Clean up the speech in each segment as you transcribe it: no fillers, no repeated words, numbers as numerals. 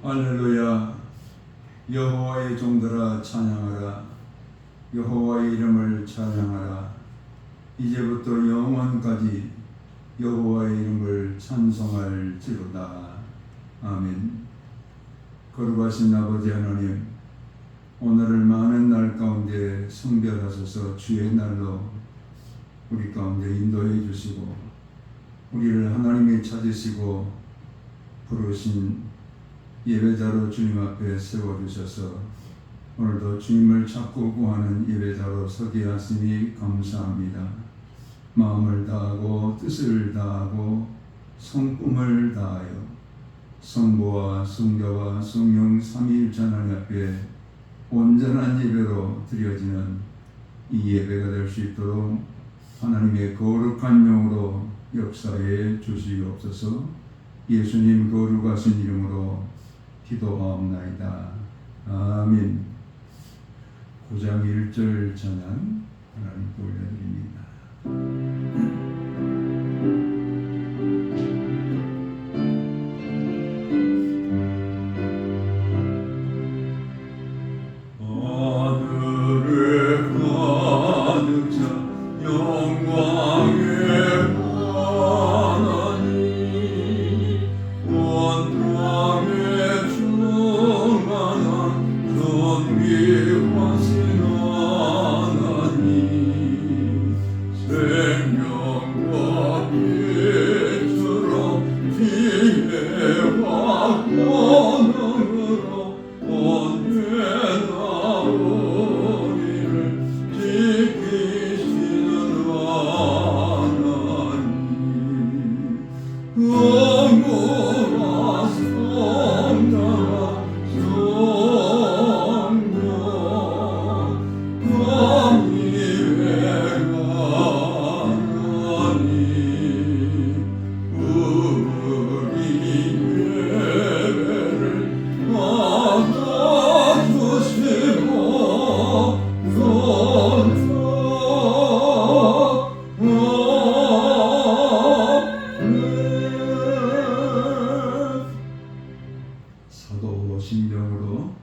할렐루야. 여호와의 종들아 찬양하라. 여호와의 이름을 찬양하라. 이제부터 영원까지 여호와의 이름을 찬송할지로다. 아멘. 거룩하신 아버지 하나님, 오늘을 많은 날 가운데 성별하셔서 주의 날로 우리 가운데 인도해 주시고 우리를 하나님이 찾으시고 부르신 예배자로 주님 앞에 세워주셔서 오늘도 주님을 찾고 구하는 예배자로 서게 하시니 감사합니다. 마음을 다하고 뜻을 다하고 성품을 다하여 성부와 성자와 성령 삼위일체 하나님 앞에 온전한 예배로 드려지는 이 예배가 될 수 있도록 하나님의 거룩한 영으로 역사해 주시옵소서. 예수님 거룩하신 이름으로 기도하옵나이다. 아멘. 9장 1절 찬양 하나님께 올려드립니다. 신령으로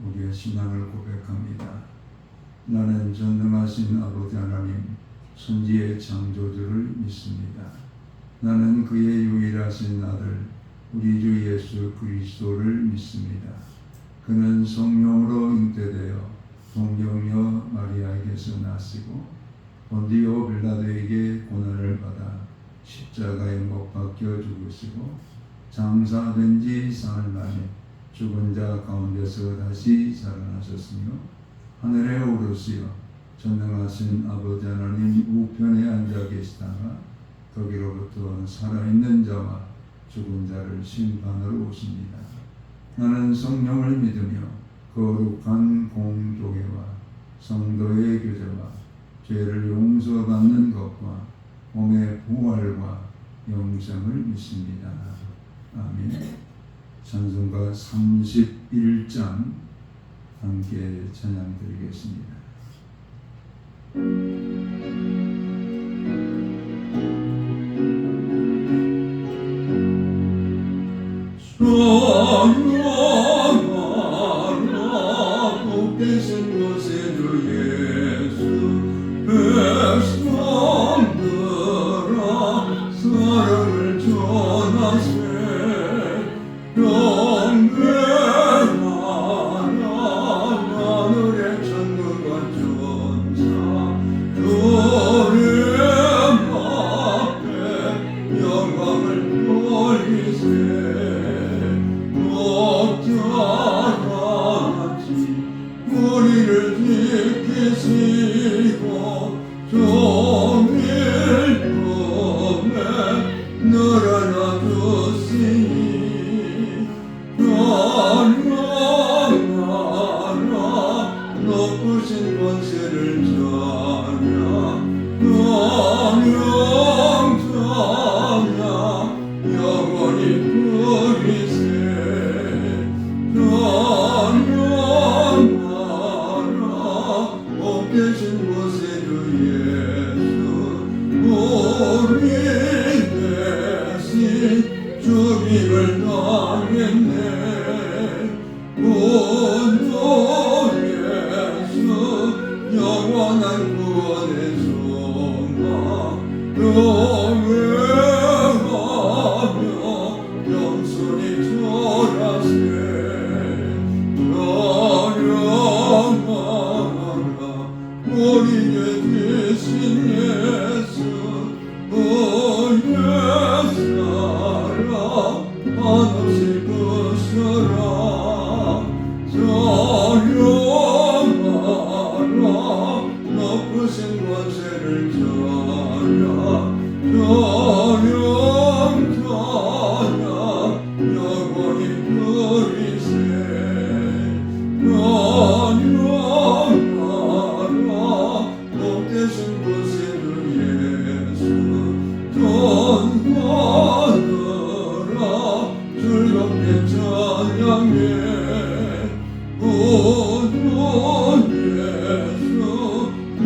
우리의 신앙을 고백합니다. 나는 전능하신 아버지 하나님, 천지의 창조주를 믿습니다. 나는 그의 유일하신 아들, 우리 주 예수 그리스도를 믿습니다. 그는 성령으로 잉태되어 동정녀 마리아에게서 나시고 본디오 빌라도에게 고난을 받아 십자가에 못 박혀 죽으시고 장사된 지 사흘 만에 죽은 자 가운데서 다시 살아나셨으며 하늘에 오르시어 전능하신 아버지 하나님 우편에 앉아 계시다가 거기로부터 살아있는 자와 죽은 자를 심판하러 오십니다. 나는 성령을 믿으며 거룩한 공교회와 성도의 교제와 죄를 용서받는 것과 몸의 부활과 영생을 믿습니다. 아멘. 찬송가 31장 함께 찬양 드리겠습니다. 전능하라 복되신 곳에 주 예수 백성들아 사랑을 전하세. 하늘의 천군과 천사 너의 앞에 영광을 돌리세. 영원히 누리세 찬양하라 복되신 곳에 주 예수 전하느라 즐겁게 찬양해 구주 예수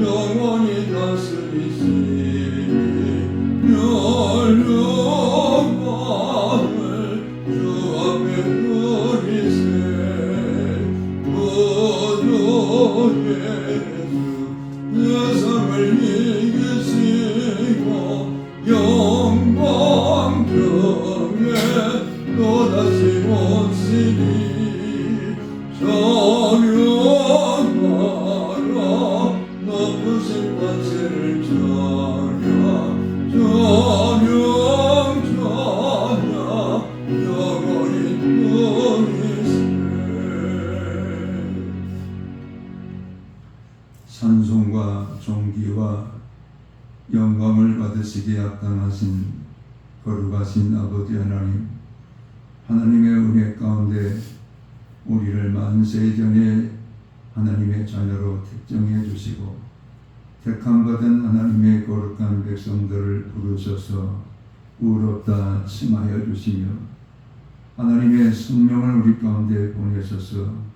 영원히 다스리시니 멸류관을 주 앞에 누리세 구주 예수 내 삶을 이기시고 영광중에 또다시 오시니 찬양하라 높으신 권세를 찬양 영원히 누리세 찬송과 존귀와 영광을 받으시기에 합당하신 거룩하신 아버지 하나님, 하나님의 은혜 가운데 우리를 만세전에 하나님의 자녀로 택정해 주시고 택함받은 하나님의 거룩한 백성들을 부르셔서 의롭다 칭하여 주시며 하나님의 성령을 우리 가운데 보내셔서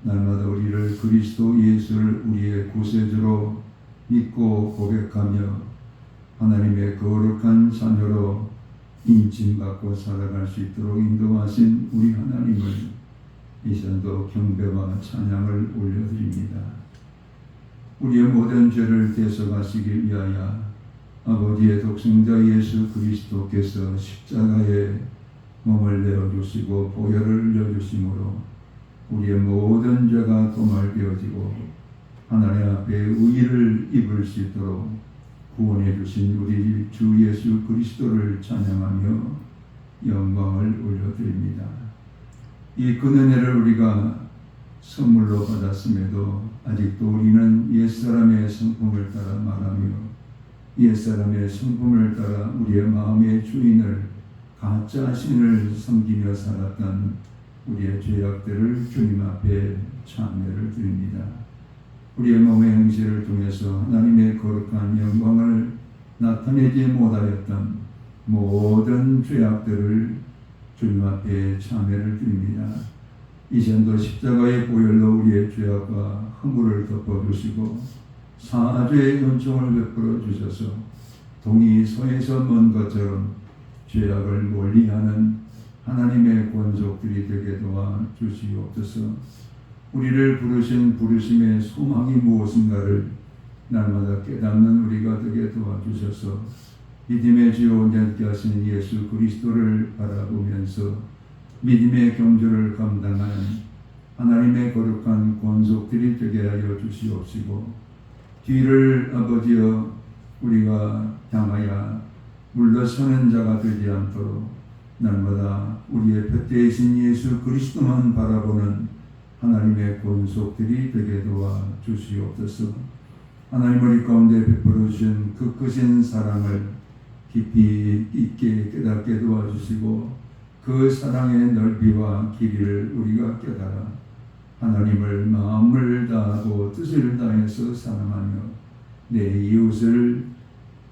날마다 우리를 그리스도 예수를 우리의 구세주로 믿고 고백하며 하나님의 거룩한 자녀로 인침받고 살아갈 수 있도록 인도하신 우리 하나님을 이 시간도 경배와 찬양을 올려드립니다. 우리의 모든 죄를 대속하시기 위하여 아버지의 독생자 예수 그리스도께서 십자가에 몸을 내어주시고 보혈을 흘려주심으로 우리의 모든 죄가 도말되어지고 하나님 앞에 의를 입을 수 있도록 구원해 주신 우리 주 예수 그리스도를 찬양하며 영광을 올려드립니다. 이 근은혜를 우리가 선물로 받았음에도 아직도 우리는 옛사람의 성품을 따라 말하며 옛사람의 성품을 따라 우리의 마음의 주인을 가짜 신을 섬기며 살았던 우리의 죄악들을 주님 앞에 참회를 드립니다. 우리의 몸의 행실을 통해서 하나님의 거룩한 영광을 나타내지 못하였던 모든 죄악들을 주님 앞에 참회를 드립니다. 이젠도 십자가의 보혈로 우리의 죄악과 허물을 덮어주시고 사죄의 은총을 베풀어 주셔서 동이 서에서 먼 것처럼 죄악을 멀리하는 하나님의 권속들이 되게 도와 주시옵소서. 우리를 부르신 부르심의 소망이 무엇인가를 날마다 깨닫는 우리가 되게 도와주셔서 믿음의 주요 낼게 하신 예수 그리스도를 바라보면서 믿음의 경주를 감당하는 하나님의 거룩한 권속들이 되게 하여 주시옵시고 뒤를 아버지여 우리가 향하여 물러서는 자가 되지 않도록 날마다 우리의 푯대이신 예수 그리스도만 바라보는 하나님의 권속들이 되게 도와 주시옵소서. 하나님 우리 가운데 베풀어 주신 그 크신 사랑을 깊이 있게 깨닫게 도와주시고 그 사랑의 넓이와 길이를 우리가 깨달아 하나님을 마음을 다하고 뜻을 다해서 사랑하며 내 이웃을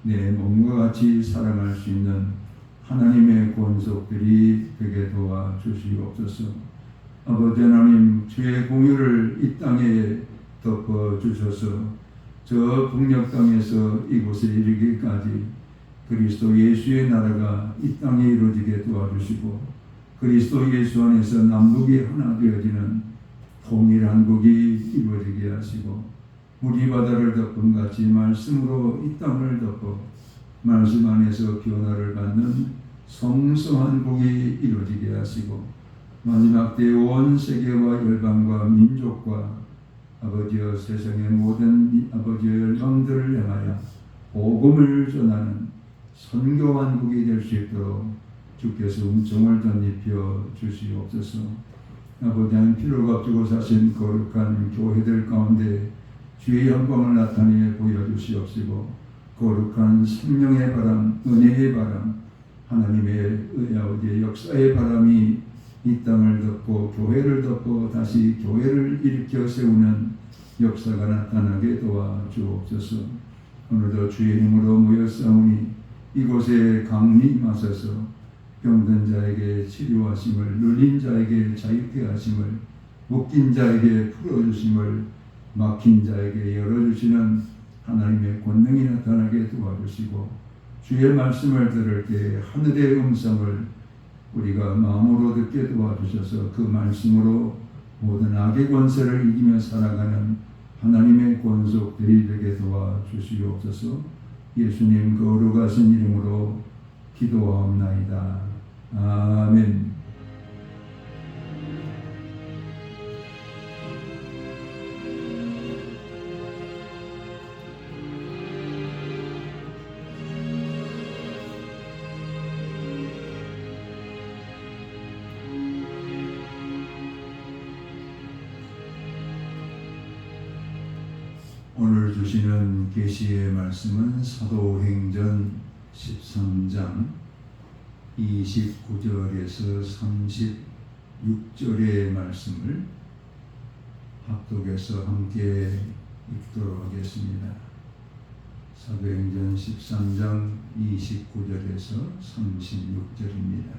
내 몸과 같이 사랑할 수 있는 하나님의 권속들이 되게 도와 주시옵소서. 아버지 하나님, 주의 공유를 이 땅에 덮어주셔서 저 북녘 땅에서 이곳에 이르기까지 그리스도 예수의 나라가 이 땅에 이루어지게 도와주시고 그리스도 예수 안에서 남북이 하나 되어지는 통일한국이 이루어지게 하시고 물이 바다를 덮은 같이 말씀으로 이 땅을 덮어 말씀 안에서 변화를 받는 성성한 복이 이루어지게 하시고 마지막 때 온 세계와 열방과 민족과 아버지여 세상의 모든 아버지의 열방들을 향하여 복음을 전하는 선교왕국이 될 수 있도록 주께서 은총을 덧입혀 주시옵소서. 아버지 하나님 필요가 없고 사신 거룩한 교회들 가운데 주의 영광을 나타내 보여주시옵시고 거룩한 생명의 바람, 은혜의 바람, 하나님의 아버지의 역사의 바람이 이 땅을 덮고 교회를 덮고 다시 교회를 일으켜 세우는 역사가 나타나게 도와주옵소서. 오늘도 주의 이름으로 모였사오니 이곳에 강림하소서. 병든 자에게 치료하심을, 눌린 자에게 자유케 하심을, 묶인 자에게 풀어주심을, 막힌 자에게 열어주시는 하나님의 권능이 나타나게 도와주시고, 주의 말씀을 들을 때 하늘의 음성을 우리가 마음으로 듣게 도와주셔서 그 말씀으로 모든 악의 권세를 이기며 살아가는 하나님의 권속들이 되게 도와주시옵소서. 예수님 거룩하신 이름으로 기도하옵나이다. 아멘. 오늘 주시는 계시의 말씀은 사도행전 13장 29절에서 36절의 말씀을 합독해서 함께 읽도록 하겠습니다. 사도행전 13장 29절에서 36절입니다.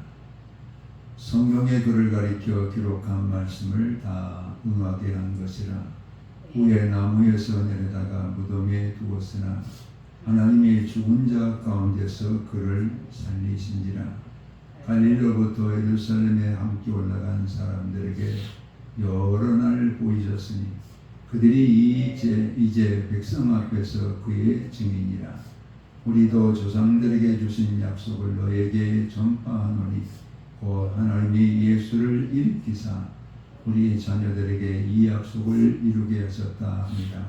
성경의 글을 가리켜 기록한 말씀을 다 응하게 한 것이라. 후에 나무에서 내려다가 무덤에 두었으나 하나님이 죽은 자 가운데서 그를 살리신지라. 갈릴리로부터 예루살렘에 함께 올라간 사람들에게 여러 날 보이셨으니 그들이 이제 백성 앞에서 그의 증인이라. 우리도 조상들에게 주신 약속을 너에게 전파하노니 곧 하나님이 예수를 일으키사 우리 자녀들에게 이 약속을 이루게 하셨다 합니다.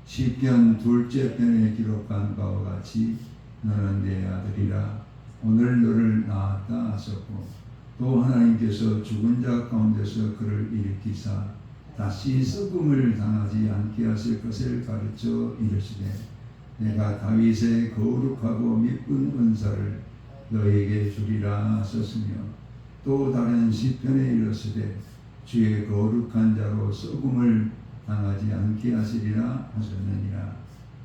시편 둘째 편에 기록한 바와 같이 너는 내 아들이라 오늘 너를 낳았다 하셨고, 또 하나님께서 죽은 자 가운데서 그를 일으키사 다시 썩음을 당하지 않게 하실 것을 가르쳐 이르시되 내가 다윗의 거룩하고 미쁜 은사를 너에게 주리라 하셨으며, 또 다른 시편에 이르시되 주의 거룩한 자로 썩음을 당하지 않게 하시리라 하셨느니라.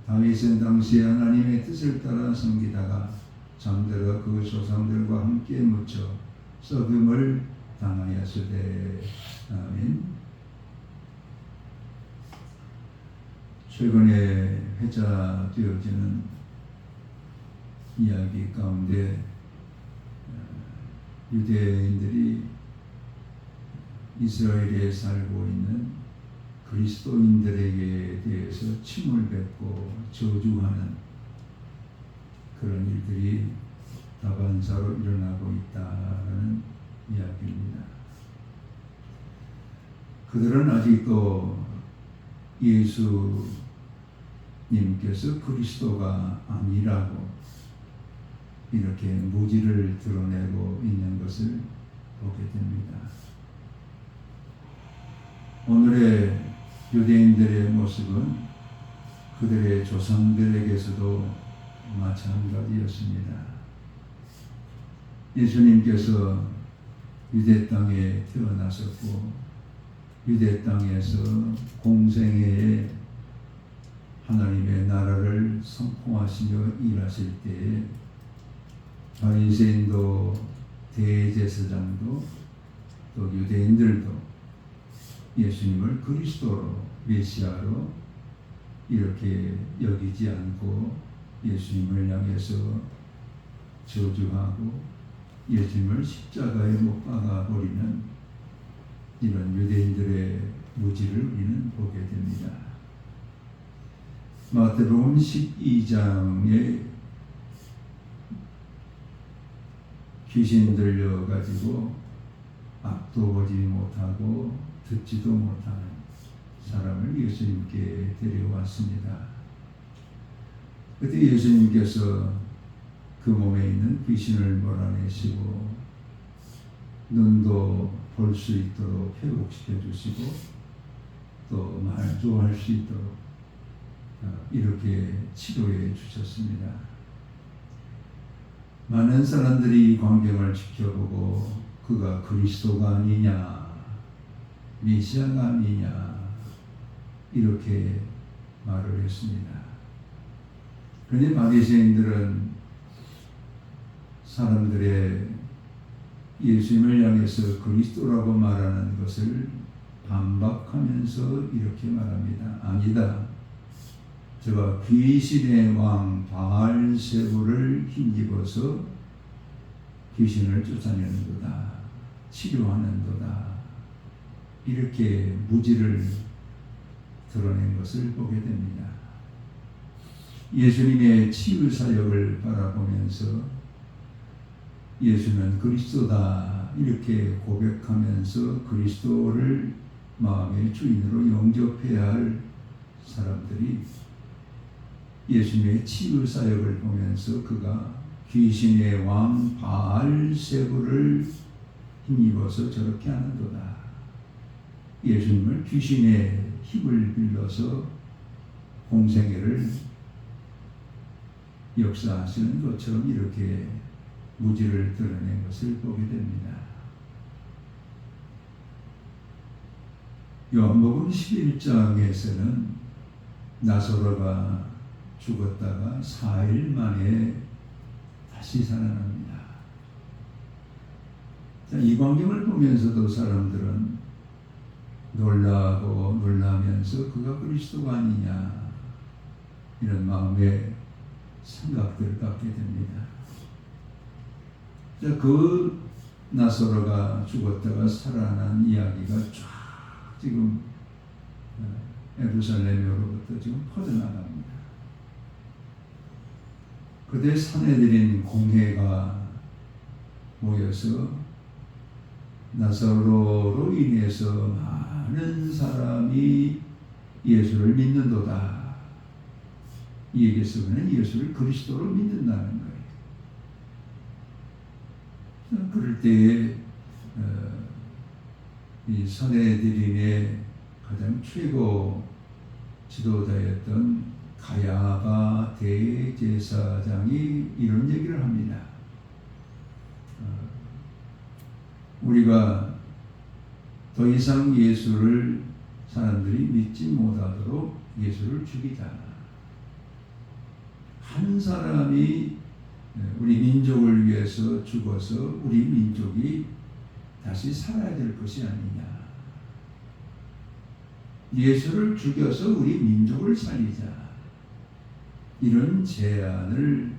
다윗은 당시 하나님의 뜻을 따라 섬기다가 잠들어 그 조상들과 함께 묻혀 썩음을 당하였으되. 아멘. 최근에 회자되어지는 이야기 가운데 유대인들이 이스라엘에 살고 있는 그리스도인들에게 대해서 침을 뱉고 저주하는 그런 일들이 다반사로 일어나고 있다는 이야기입니다. 그들은 아직도 예수님께서 그리스도가 아니라고 이렇게 무지를 드러내고 있는 것을 보게 됩니다. 오늘의 유대인들의 모습은 그들의 조상들에게서도 마찬가지였습니다. 예수님께서 유대 땅에 태어나셨고 유대 땅에서 공생애에 하나님의 나라를 선포하시며 일하실 때에 바리새인도 대제사장도 또 유대인들도 예수님을 그리스도로 메시아로 이렇게 여기지 않고 예수님을 향해서 저주하고 예수님을 십자가에 못 박아버리는 이런 유대인들의 무지를 우리는 보게 됩니다. 마태복음 12장에 귀신 들려가지고 앞도 보지 못하고 듣지도 못하는 사람을 예수님께 데려왔습니다. 그때 예수님께서 그 몸에 있는 귀신을 몰아내시고 눈도 볼 수 있도록 회복시켜 주시고 또 말도 할 수 있도록 이렇게 치료해 주셨습니다. 많은 사람들이 이 광경을 지켜보고 그가 그리스도가 아니냐, 메시아가 아니냐 이렇게 말을 했습니다. 그런데 바리새인들은 사람들의 예수님을 향해서 그리스도라고 말하는 것을 반박하면서 이렇게 말합니다. 아니다. 저가 귀신의 왕 바알세불을 힘입어서 귀신을 쫓아내는도다, 치료하는도다, 이렇게 무지를 드러낸 것을 보게 됩니다. 예수님의 치유 사역을 바라보면서 예수는 그리스도다 이렇게 고백하면서 그리스도를 마음의 주인으로 영접해야 할 사람들이 예수님의 치유 사역을 보면서 그가 귀신의 왕 바알세불을 힘입어서 저렇게 하는도다, 예수님을 귀신의 힘을 빌려서 공생애를 역사하시는 것처럼 이렇게 무지를 드러낸 것을 보게 됩니다. 요한복음 11장에서는 나사로가 죽었다가 4일 만에 다시 살아납니다. 자, 이 광경을 보면서도 사람들은 놀라고 놀라면서 그가 그리스도가 아니냐 이런 마음의 생각들을 갖게 됩니다. 자, 그 나사로가 죽었다가 살아난 이야기가 쫙 지금 예루살렘으로부터 지금 퍼져나갑니다. 그때 사내들인 공회가 모여서 나사로로 인해서 많은 사람이 예수를 믿는도다, 이 얘기에서는 예수를 그리스도로 믿는다는 거예요. 그럴 때에 이 사내들인의 가장 최고 지도자였던 가야바 대제사장이 이런 얘기를 합니다. 우리가 더 이상 예수를 사람들이 믿지 못하도록 예수를 죽이자. 한 사람이 우리 민족을 위해서 죽어서 우리 민족이 다시 살아야 될 것이 아니냐. 예수를 죽여서 우리 민족을 살리자. 이런 제안을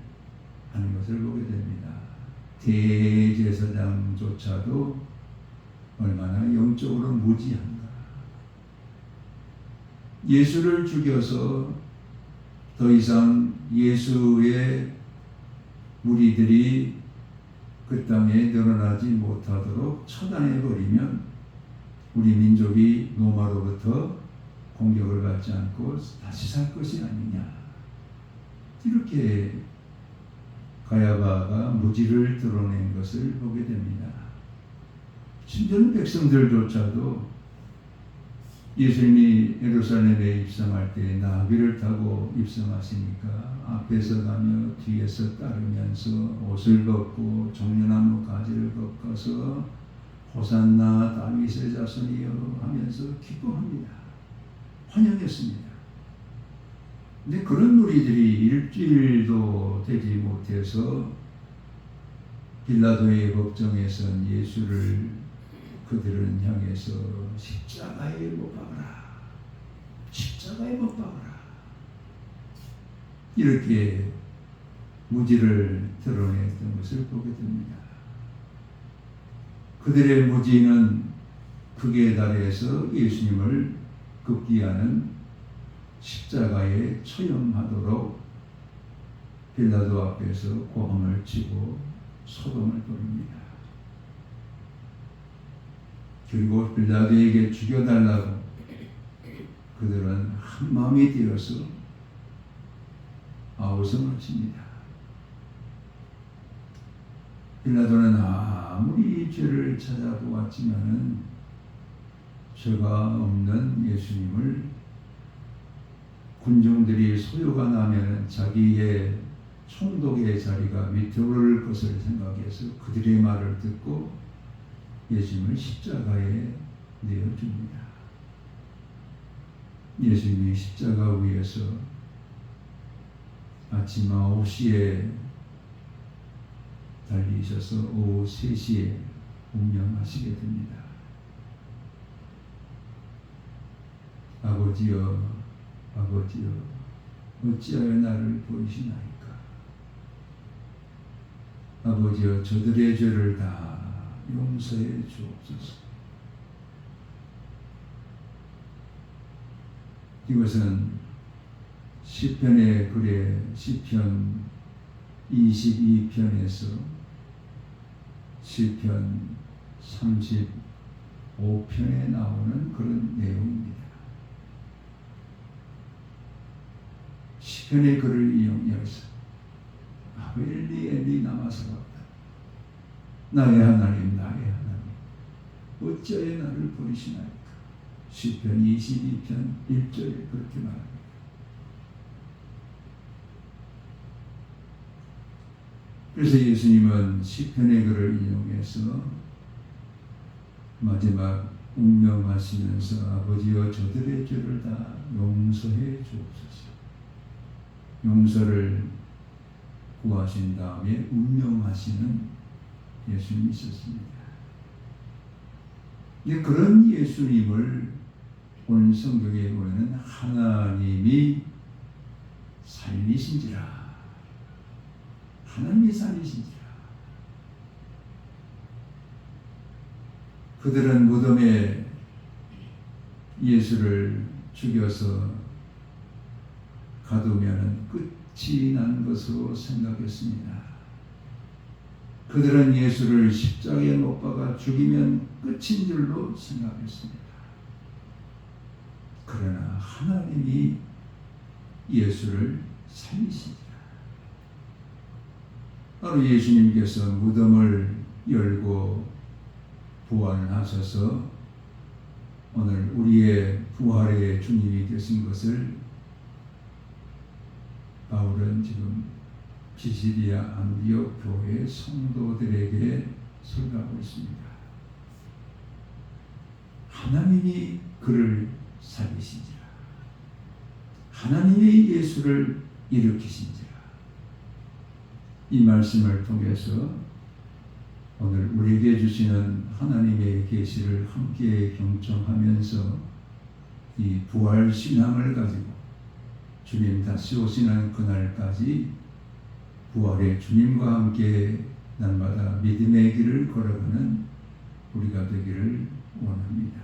하는 것을 보게 됩니다. 대제사장조차도 얼마나 영적으로 무지한가. 예수를 죽여서 더 이상 예수의 무리들이 그 땅에 늘어나지 못하도록 처단해버리면 우리 민족이 로마로부터 공격을 받지 않고 다시 살 것이 아니냐. 이렇게 가야바가 무지를 드러낸 것을 보게 됩니다. 심지어는 백성들조차도 예수님이 예루살렘에 입성할 때 나귀를 타고 입성하시니까 앞에서 가며 뒤에서 따르면서 옷을 벗고 종려나무 가지를 꺾어서 호산나 다윗의 자손이여 하면서 기뻐합니다. 환영했습니다. 근데 그런 무리들이 일주일도 되지 못해서 빌라도의 법정에선 예수를 그들은 향해서 십자가에 못 박아라, 십자가에 못 박아라, 이렇게 무지를 드러냈던 것을 보게 됩니다. 그들의 무지는 극에 달해서 예수님을 급기야는 십자가에 처형하도록 빌라도 앞에서 고함을 치고 소동을 부릅니다. 그리고 빌라도에게 죽여달라고 그들은 한 마음이 되어서 아우성을 칩니다. 빌라도는 아무리 죄를 찾아보았지만은 죄가 없는 예수님을 군중들이 소요가 나면은 자기의 총독의 자리가 위태로울 것을 생각해서 그들의 말을 듣고 예수님을 십자가에 내어줍니다. 예수님이 십자가 위에서 아침 9시에 달리셔서 오후 3시에 운명하시게 됩니다. 아버지여, 아버지여, 어찌하여 나를 버리시나이까? 아버지여, 저들의 죄를 다 용서해 주옵소서. 이것은 시편의 글에 시편 22편에서 시편 35편에 나오는 그런 내용입니다. 시편의 글을 이용해서 엘리 엘리 라마 사박다니, 나의 하나님 나의 하나님 어찌하여 나를 버리시나이까? 시편 22편 1절에 그렇게 말합니다. 그래서 예수님은 시편의 글을 이용해서 마지막 운명하시면서 아버지여 저들의 죄를 다 용서해 주옵소서. 용서를 구하신 다음에 운명하시는 예수님이 있었습니다. 그런 예수님을 오늘 성경에 보면 하나님이 살리신지라, 하나님이 살리신지라. 그들은 무덤에 예수를 죽여서 가두면 끝이 난 것으로 생각했습니다. 그들은 예수를 십자가에 못 박아 죽이면 끝인 줄로 생각했습니다. 그러나 하나님이 예수를 살리시니라. 바로 예수님께서 무덤을 열고 부활하셔서 오늘 우리의 부활의 주님이 되신 것을 바울은 지금 피시디아 안디옥 교회 성도들에게 설교하고 있습니다. 하나님이 그를 살리신지라, 하나님이 예수를 일으키신지라. 이 말씀을 통해서 오늘 우리에게 주시는 하나님의 계시를 함께 경청하면서 이 부활 신앙을 가지고 주님 다시 오시는 그날까지 부활의 주님과 함께 날마다 믿음의 길을 걸어가는 우리가 되기를 원합니다.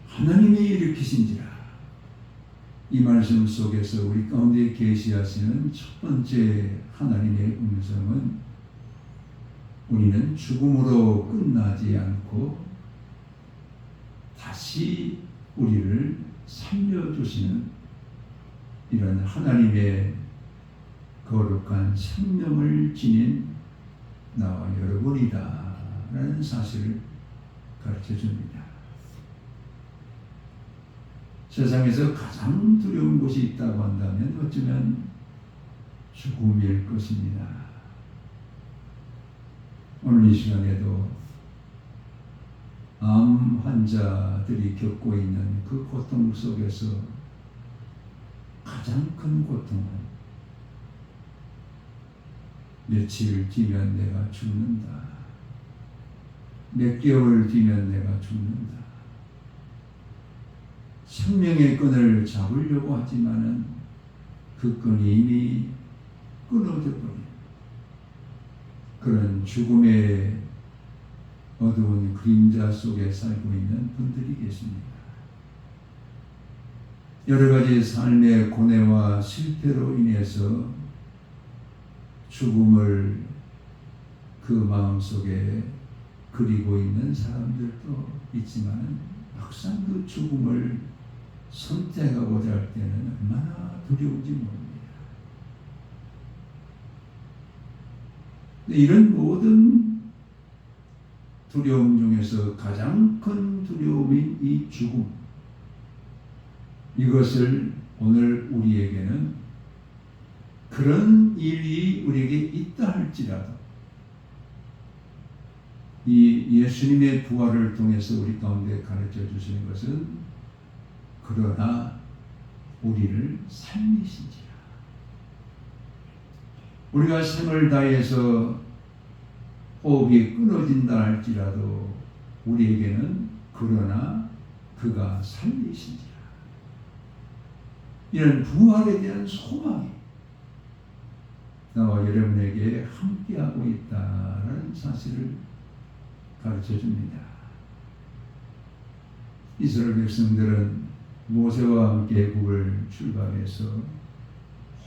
하나님이 일으키신지라. 이 말씀 속에서 우리 가운데 계시하시는 첫 번째 하나님의 음성은 우리는 죽음으로 끝나지 않고 다시 우리를 살려주시는 이런 하나님의 거룩한 생명을 지닌 나와 여러분이다 라는 사실을 가르쳐 줍니다. 세상에서 가장 두려운 곳이 있다고 한다면 어쩌면 죽음일 것입니다. 오늘 이 시간에도 암 환자들이 겪고 있는 그 고통 속에서 가장 큰 고통은 며칠 뒤면 내가 죽는다, 몇 개월 뒤면 내가 죽는다. 생명의 끈을 잡으려고 하지만은 그 끈이 이미 끊어져 버린 그런 죽음의 어두운 그림자 속에 살고 있는 분들이 계십니다. 여러 가지 삶의 고뇌와 실패로 인해서 죽음을 그 마음속에 그리고 있는 사람들도 있지만 막상 그 죽음을 선택하고자 할 때는 얼마나 두려운지 모릅니다. 이런 모든 두려움 중에서 가장 큰 두려움인 이 죽음, 이것을 오늘 우리에게는 그런 일이 우리에게 있다 할지라도 이 예수님의 부활을 통해서 우리 가운데 가르쳐 주시는 것은 그러나 우리를 살리신지라. 우리가 생을 다해서 호흡이 끊어진다 할지라도 우리에게는 그러나 그가 살리신지라. 이런 부활에 대한 소망이 나와 여러분에게 함께하고 있다는 사실을 가르쳐 줍니다. 이스라엘 백성들은 모세와 함께 애굽을 출발해서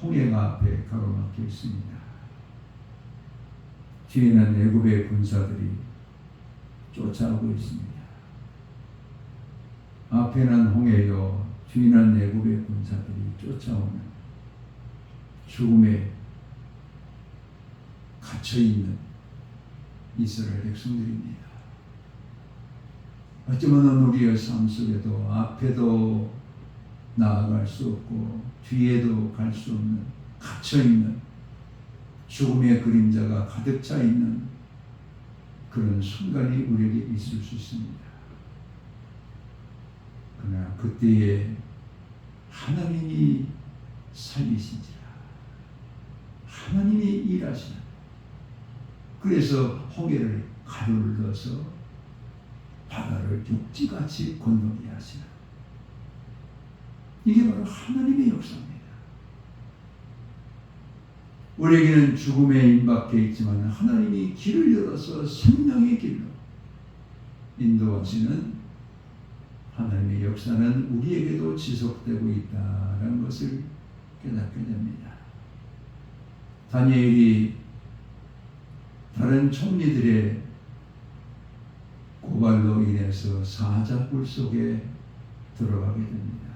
홍해가 앞에 가로막혀 있습니다. 뒤에는 애굽의 군사들이 쫓아오고 있습니다. 앞에는 홍해요, 뒤에는 애굽의 군사들이 쫓아오는 죽음에 갇혀있는 이스라엘 백성들입니다. 어쩌면 우리의 삶 속에도 앞에도 나아갈 수 없고 뒤에도 갈 수 없는 갇혀있는 죽음의 그림자가 가득 차 있는 그런 순간이 우리에게 있을 수 있습니다. 그러나 그때에 하나님이 살리신지라. 하나님이 일하시는. 그래서 홍해를 가루를 넣어서 바다를 육지같이 건너게 하시는. 이게 바로 하나님의 역사입니다. 우리에게는 죽음에 임박해 있지만 하나님이 길을 열어서 생명의 길로 인도하시는 하나님의 역사는 우리에게도 지속되고 있다는 것을 깨닫게 됩니다. 다니엘이 다른 총리들의 고발로 인해서 사자굴 속에 들어가게 됩니다.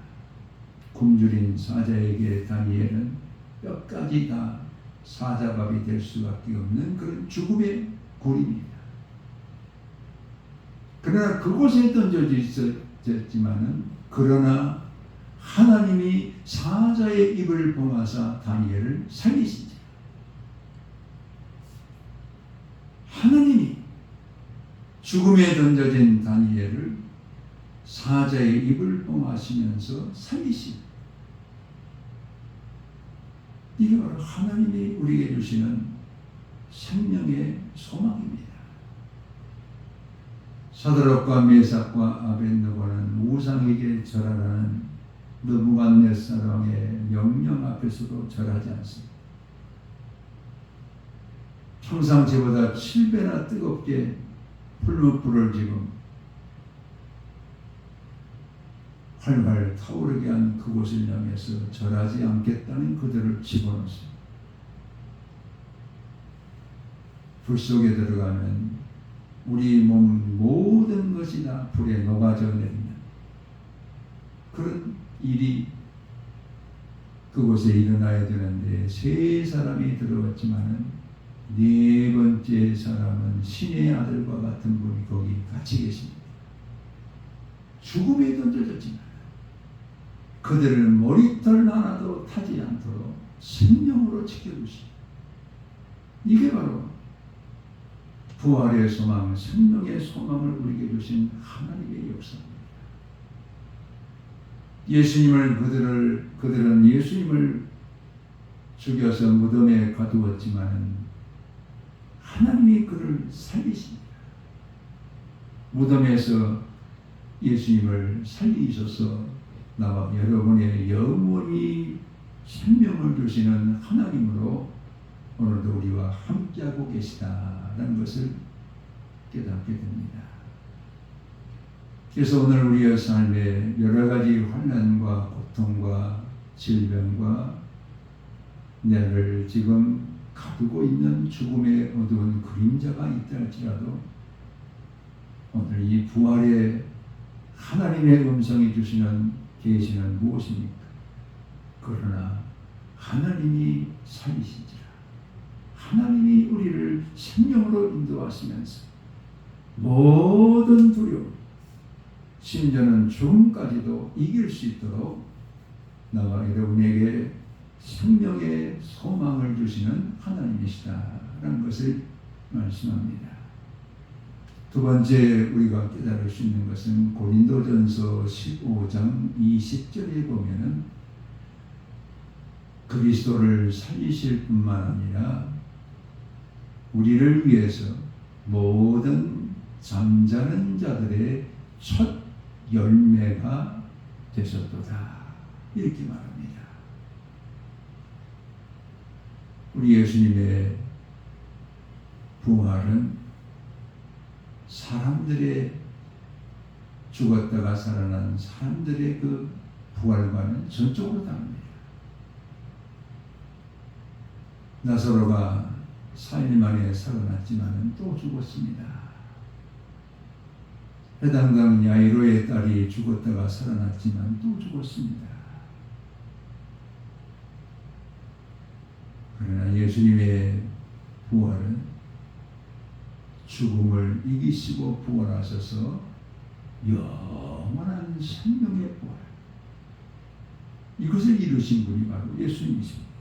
굶주린 사자에게 다니엘은 뼈까지 다 사자밥이 될 수밖에 없는 그런 죽음의 굴입니다. 그러나 그곳에 던져져 있었지만은 그러나 하나님이 사자의 입을 봉하사 다니엘을 살리시지. 하나님이 죽음에 던져진 다니엘을 사자의 입을 봉하시면서 살리신. 이게 바로 하나님이 우리에게 주시는 생명의 소망입니다. 사드락과 메삭과 아벳느고는 우상에게 절하라는 느부갓네살왕의 명령 앞에서도 절하지 않습니다. 평상시보다 7배나 뜨겁게 풀무불을 지금 활활 타오르게 한 그곳을 향해서 절하지 않겠다는 그들을 집어넣습니다. 불 속에 들어가면 우리 몸 모든 것이 다 불에 녹아져 내리는 그런 일이 그곳에 일어나야 되는데 세 사람이 들어왔지만은 네 번째 사람은 신의 아들과 같은 분이 거기 같이 계십니다. 죽음에 던져졌지만 그들을 머리털 하나도 타지 않도록 생명으로 지켜주시. 이게 바로 부활의 소망, 생명의 소망을 우리에게 주신 하나님의 역사입니다. 그들은 예수님을 죽여서 무덤에 가두었지만 하나님이 그를 살리십니다. 무덤에서 예수님을 살리셔서 나와 여러분의 영원히 생명을 주시는 하나님으로 오늘도 우리와 함께하고 계시다는 것을 깨닫게 됩니다. 그래서 오늘 우리의 삶에 여러 가지 환난과 고통과 질병과 나를 지금 가두고 있는 죽음의 어두운 그림자가 있다 할지라도 오늘 이 부활의 하나님의 음성이 주시는 계시는 무엇입니까? 그러나 하나님이 살리신지라. 하나님이 우리를 생명으로 인도하시면서 모든 두려움, 심지어는 죽음까지도 이길 수 있도록 나와 여러분에게 생명의 소망을 주시는 하나님이시다라는 것을 말씀합니다. 두 번째 우리가 깨달을 수 있는 것은 고린도전서 15장 20절에 보면은 그리스도를 살리실 뿐만 아니라 우리를 위해서 모든 잠자는 자들의 첫 열매가 되셨도다, 이렇게 말합니다. 우리 예수님의 부활은 사람들의, 죽었다가 살아난 사람들의 그 부활과는 전적으로 다릅니다. 나사로가 4일 만에 살아났지만 또 죽었습니다. 해당당 야이로의 딸이 죽었다가 살아났지만 또 죽었습니다. 그러나 예수님의 부활은 죽음을 이기시고 부활하셔서 영원한 생명의 부활, 이것을 이루신 분이 바로 예수님이십니다.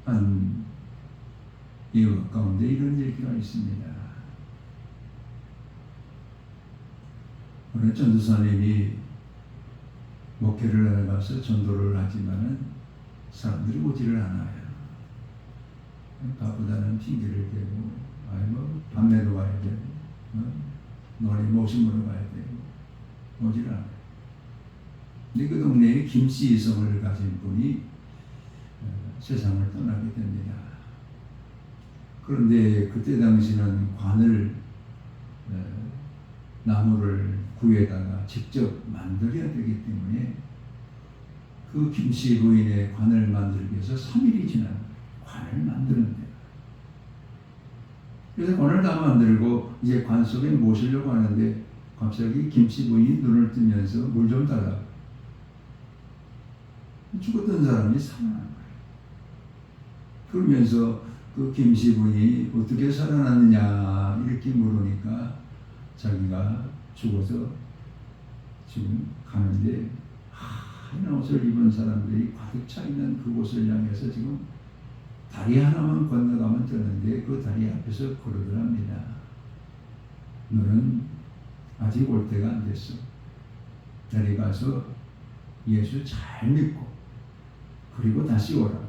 한 이유 가운데 이런 얘기가 있습니다. 어느 전도사님이 목회를 나가서 전도를 하지만은 사람들이 오지를 않아요. 바쁘다는 핑계를 대고, 밤에도 와야 되고, 노래 모심으로 가야 되고, 오지를 않아요. 근데 그 동네에 김씨 이성을 가진 분이 세상을 떠나게 됩니다. 그런데 그때 당시는 관을, 나무를 구해다가 직접 만들어야 되기 때문에 그 김씨 부인의 관을 만들기 위해서 3일이 지난 관을 만드는데요. 그래서 관을 다 만들고 이제 관 속에 모시려고 하는데 갑자기 김씨 부인이 눈을 뜨면서 물 좀 달라고. 죽었던 사람이 살아난 거예요. 그러면서 그 김씨 부인이 어떻게 살아났느냐 이렇게 물으니까 자기가 죽어서 지금 가는데 하얀 옷을 입은 사람들이 가득 차 있는 그곳을 향해서 지금 다리 하나만 건너가면 되는데 그 다리 앞에서 걸어들합니다. 너는 아직 올 때가 안 됐어. 다리 가서 예수 잘 믿고 그리고 다시 오라.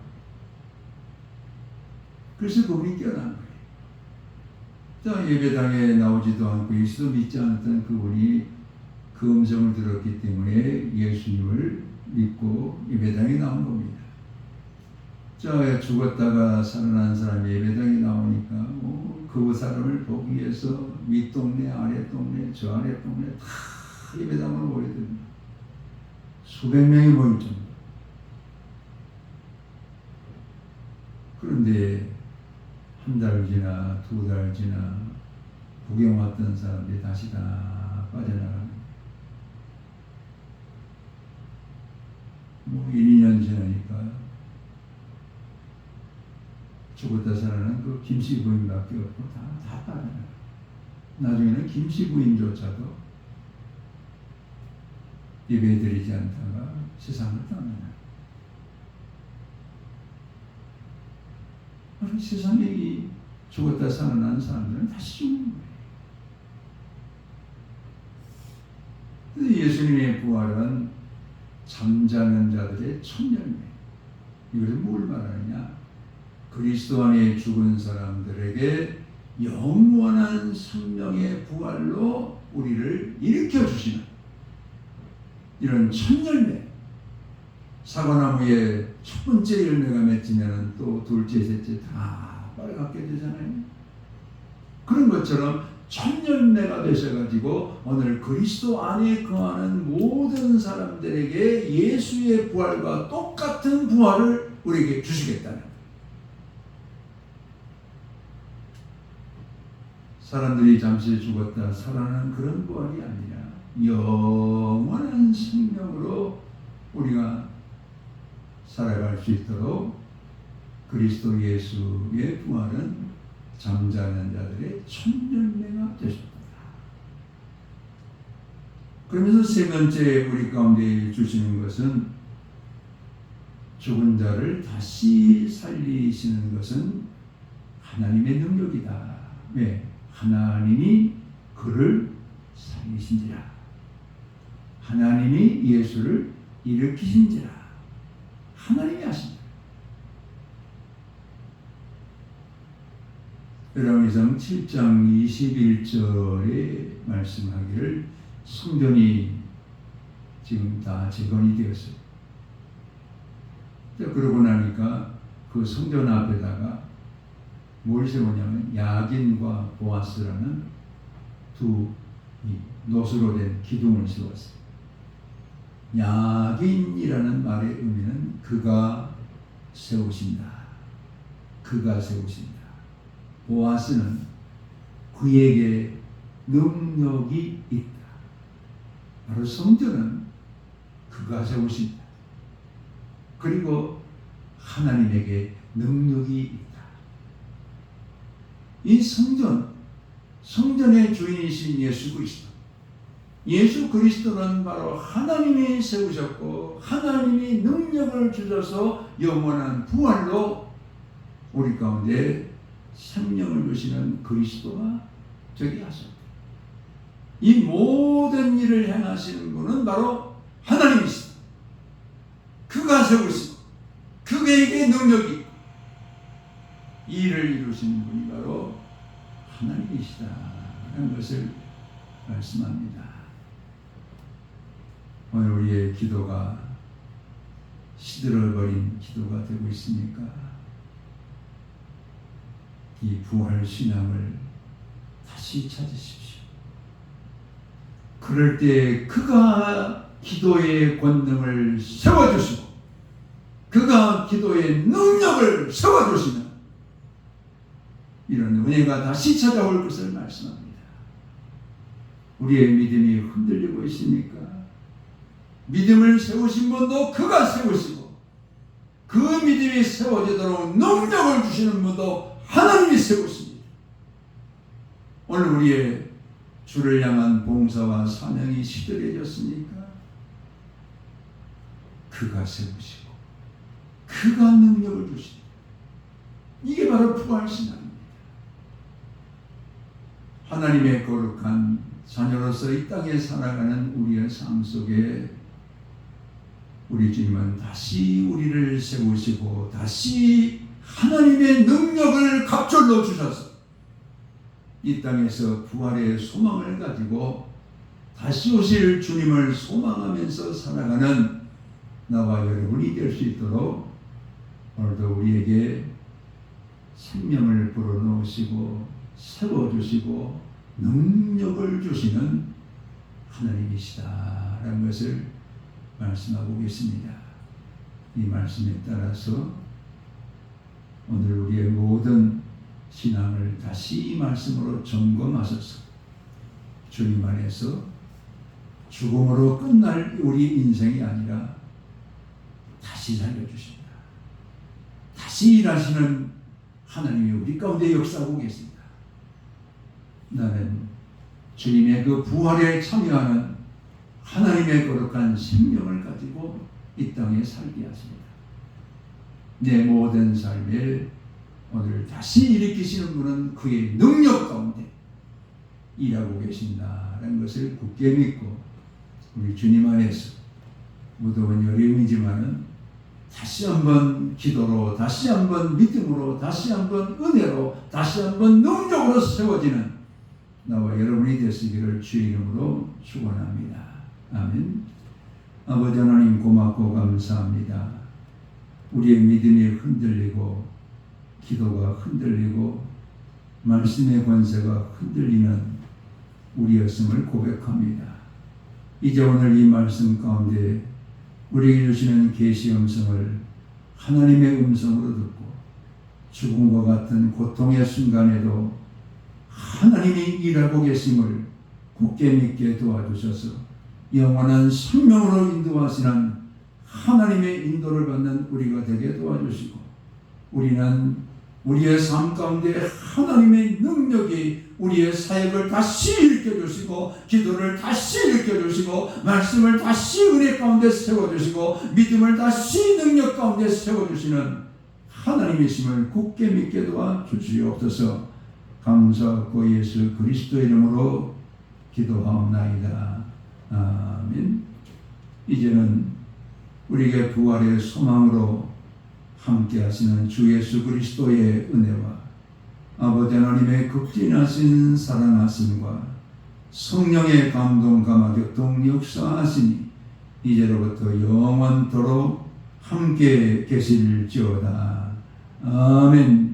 그래서 그분이 깨어난 거예요. 자, 예배당에 나오지도 않고 예수도 믿지 않았던 그분이 그 음성을 들었기 때문에 예수님을 믿고 예배당에 나온 겁니다. 자, 죽었다가 살아난 사람이 예배당에 나오니까 그 사람을 보기 위해서 윗동네, 아랫동네, 저 아랫동네 다 예배당으로 모여듭니다. 수백 명이 모일 정도. 그런데 한 달 지나 두 달 지나 구경 왔던 사람들이 다시 다 빠져나갑니다. 1, 2년 지나니까 죽었다 살아난 그 김씨 부인밖에 없고 다 빠져나가요. 나중에는 김씨 부인조차도 예배드리지 않다가 세상을 떠나요. 세상에 이 죽었다 살아난 사람들은 다시 죽는 거예요. 예수님의 부활은 잠자는 자들의 첫 열매. 이것은 뭘 말하느냐? 그리스도 안에 죽은 사람들에게 영원한 생명의 부활로 우리를 일으켜 주시는 이런 첫 열매. 사과나무에 첫 번째 열매가 맺히면 또 둘째, 셋째 다 빨갛게 되잖아요. 그런 것처럼 첫 열매가 되셔가지고 오늘 그리스도 안에 거하는 모든 사람들에게 예수의 부활과 똑같은 부활을 우리에게 주시겠다는 거예요. 사람들이 잠시 죽었다 살아나는 그런 부활이 아니라 영원한 생명으로 우리가 살아갈 수 있도록 그리스도 예수의 부활은 잠자는 자들의 첫 열매가 되셨다. 그러면서 세 번째 우리 가운데 주시는 것은 죽은 자를 다시 살리시는 것은 하나님의 능력이다. 왜? 하나님이 그를 살리신지라. 하나님이 예수를 일으키신지라. 하나님이 하신다. 열왕기상 7장 21절에 말씀하기를 성전이 지금 다 재건이 되었어요. 그러고 나니까 그 성전 앞에다가 뭘 세우냐면 야긴과 보아스라는 두 노수로 된 기둥을 세웠어요. 야긴이라는 말의 의미는 그가 세우신다. 그가 세우신다. 보아스는 그에게 능력이 있다. 바로 성전은 그가 세우신다. 그리고 하나님에게 능력이 있다. 이 성전의 주인이신 예수 그리스도. 예수 그리스도는 바로 하나님이 세우셨고 하나님이 능력을 주셔서 영원한 부활로 우리 가운데 생명을 주시는 그리스도가 저기 하셨다. 이 모든 일을 행하시는 분은 바로 하나님이시다. 그가 세우시고 그에게 능력이 있고 이 일을 이루시는 분이 바로 하나님이시다라는 것을 말씀합니다. 오늘 우리의 기도가 시들어버린 기도가 되고 있습니까? 이 부활 신앙을 다시 찾으십시오. 그럴 때 그가 기도의 권능을 세워주시고 그가 기도의 능력을 세워주시는 이런 은혜가 다시 찾아올 것을 말씀합니다. 우리의 믿음이 흔들리고 있습니까? 믿음을 세우신 분도 그가 세우시고 그 믿음이 세워지도록 능력을 주시는 분도 하나님이 세우십니다. 오늘 우리의 주를 향한 봉사와 사명이 시들해졌습니까? 그가 세우시고 그가 능력을 주십니다. 이게 바로 부활신앙입니다. 하나님의 거룩한 자녀로서 이 땅에 살아가는 우리의 삶 속에 우리 주님은 다시 우리를 세우시고 다시 하나님의 능력을 갑절로 주셔서 이 땅에서 부활의 소망을 가지고 다시 오실 주님을 소망하면서 살아가는 나와 여러분이 될 수 있도록 오늘도 우리에게 생명을 불어넣으시고 세워주시고 능력을 주시는 하나님이시다라는 것을 말씀하고 계십니다. 이 말씀에 따라서 오늘 우리의 모든 신앙을 다시 이 말씀으로 점검하셔서 주님 안에서 죽음으로 끝날 우리 인생이 아니라 다시 살려주십니다. 다시 일하시는 하나님이 우리 가운데 역사하고 계십니다. 나는 주님의 그 부활에 참여하는 하나님의 거룩한 생명을 가지고 이 땅에 살게 하십니다. 내 모든 삶에 오늘 다시 일으키시는 분은 그의 능력 가운데 일하고 계신다는 것을 굳게 믿고 우리 주님 안에서 무더운 여름이지만은 다시 한번 기도로, 다시 한번 믿음으로, 다시 한번 은혜로, 다시 한번 능력으로 세워지는 나와 여러분이 되시기를 주의 이름으로 축원합니다. 아멘. 아버지 하나님 고맙고 감사합니다. 우리의 믿음이 흔들리고 기도가 흔들리고 말씀의 권세가 흔들리는 우리였음을 고백합니다. 이제 오늘 이 말씀 가운데 우리에게 주시는 계시 음성을 하나님의 음성으로 듣고 죽음과 같은 고통의 순간에도 하나님이 일하고 계심을 굳게 믿게 도와주셔서 영원한 생명으로 인도하시는 하나님의 인도를 받는 우리가 되게 도와주시고 우리는 우리의 삶 가운데 하나님의 능력이 우리의 사역을 다시 일으켜주시고 기도를 다시 일으켜주시고 말씀을 다시 은혜 가운데 세워주시고 믿음을 다시 능력 가운데 세워주시는 하나님이심을 굳게 믿게 도와주시옵소서. 감사하고 예수 그리스도의 이름으로 기도하옵나이다. 아멘. 이제는 우리에게 부활의 소망으로 함께 하시는 주 예수 그리스도의 은혜와 아버지 하나님의 극진하신 사랑하심과 성령의 감동 감화교통 역사하시니 이제로부터 영원토록 함께 계실지어다. 아멘.